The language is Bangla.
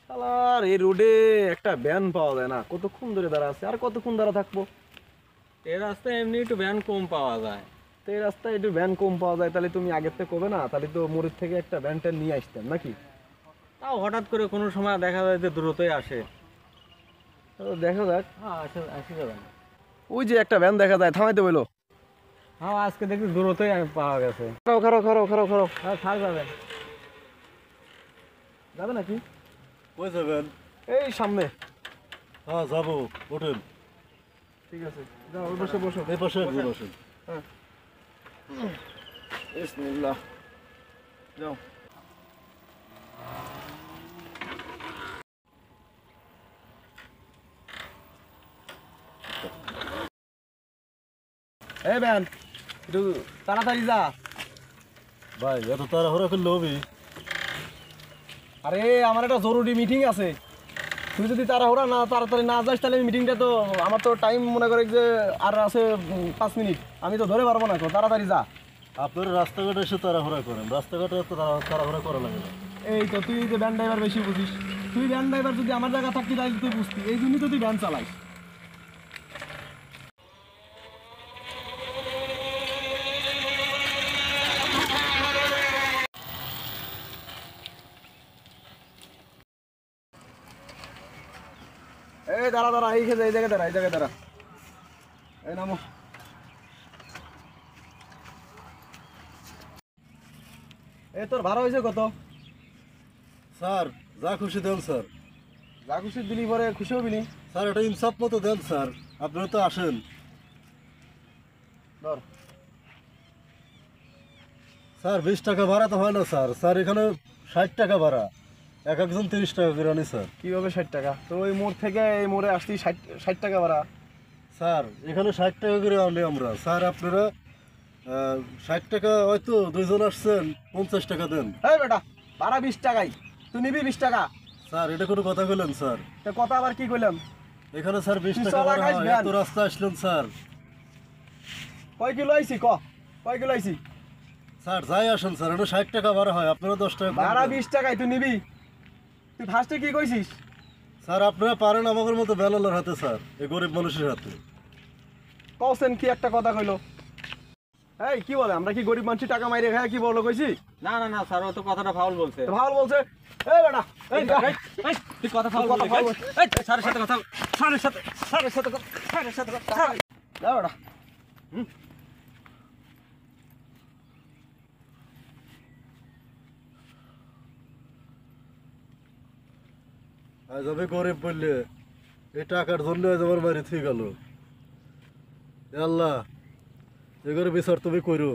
শালার এই রোডে একটা ভ্যান পাওয়া যায় না, কতক্ষণ ধরে দাঁড়া আছে, আর কতক্ষণ দাঁড়া থাকবো? এই রাস্তায় এমনি একটু ভ্যান কম পাওয়া যায়। তো এই রাস্তায় একটু ভ্যান কম পাওয়া যায়, তাহলে তুমি আগের থেকে কবে না, তাহলে তো মোড়ের থেকে একটা ভ্যানটা নিয়ে আসতেন নাকি? তাও হঠাৎ করে কোনো সময় দেখা যায় যে দ্রুতই আসে। তো দেখা যাক। হ্যাঁ আসে যাবেন। ওই যে একটা ভ্যান দেখা যায়, থামাইতে বলো। হ্যাঁ আজকে দেখি দ্রুতই পাওয়া গেছে। খারাও খারাও খারাও খারাও খারাও। হ্যাঁ থাক যাবেন। যাবে নাকি? কই যাবেন? এই সামনে। হ্যাঁ যাবো, ওঠেন। ঠিক আছে, যাও ওই বসে বসো। এই পাশে একজন বসেন। হ্যাঁ। বিসমিল্লাহ। যাও। এই ভ্যান, একটু তাড়াতাড়ি যা। ভাই এত তাড়াহুড়া করলে হবে? আরে আমার একটা জরুরি মিটিং আছে, তুই যদি তাড়াতাড়ি না যাস তাহলে মিটিংটা তো আমার তো টাইম মনে করে যে আর আছে 5 মিনিট, আমি তো ধরে পারবো না, তো তাড়াতাড়ি যা। আপনারা রাস্তাঘাটে এসে তাড়াহুড়া করেন, রাস্তাঘাটে এত তাড়াহুড়া করা লাগে না। এই তো তুই যে ভ্যান ড্রাইভার বেশি বুঝিস, তুই ভ্যান ড্রাইভার যদি আমার জায়গা থাকতি তাহলে তুই বুঝতি, এই জন্যই তো তুই ভ্যান চালাইস। এই দাঁড়া দাঁড়া, এই খেতে, এই জায়গায় দাঁড়া, এই জায়গায় দাঁড়া। এই নামো। এই তোর ভাড়া হয়েছে কত? স্যার যা খুশি দেন স্যার। যা খুশি দিলি পরে খুশি হবি নি? স্যার এটা ইনসাফ মতো দেন স্যার, আপনারা তো আসেন। ধর। স্যার 20 টাকা ভাড়া তো হয় না স্যার, স্যার এখানে 60 টাকা ভাড়া, এক একজন 30 টাকা করে আনি স্যার। কিভাবে 60 টাকা? তো ওই মোড় থেকে এই মোড়ে আসছি 60 টাকা ভাড়া। স্যার এখানে 60 টাকা করে আনি আমরা স্যার, আপনারা 60 টাকা হয়তো দুইজন আসছেন, 50 টাকা দেন। এই বেটা, ভাড়া 20 টাকাই, তুই নিবি 20 টাকা? স্যার এটা কোনো কথা বললেন স্যার? তো কথা আবার কি কইলাম? এখানে স্যার 20 তুই টাকা চলা ভাড়া খাইস হয়, ভ্যান। এত রাস্তা আসলেন স্যার। কয় কিলো আইছি ক? কয় কিলো আইছি? স্যার যাই আসেন স্যার, এটা 60 টাকা ভাড়া হয়, আপনারা 10 টাকা কম ভাড়া দেন। 20 টাকাই, তুই নিবি? তুই ফার্স্টে কি কইছিস? স্যার আপনারা পারেন আমাদের মতো বেলালের হাতে স্যার, এই গরিব মানুষের হাতে। কওছেন কি একটা কথা কইলো? এই কি বলে, আমরা কি গরিব মানুষ টাকা মাইরে খায় কি বলো কইছি? না না না স্যার, ও তো কথাটা ফাউল বলছে। তো ভালো বলছে। এই বেটা, এই তুই কথা ফাউল কথা বললি। foul এই স্যারের সাথে কথা, স্যারের সাথে কথা, স্যারের সাথে কথা। যা বেটা। আজ আমি গরিব বললে এই টাকার জন্য আজ আমার বাড়ি থেকে গেল। আল্লাহ এগুলো বিচার তুমি করো।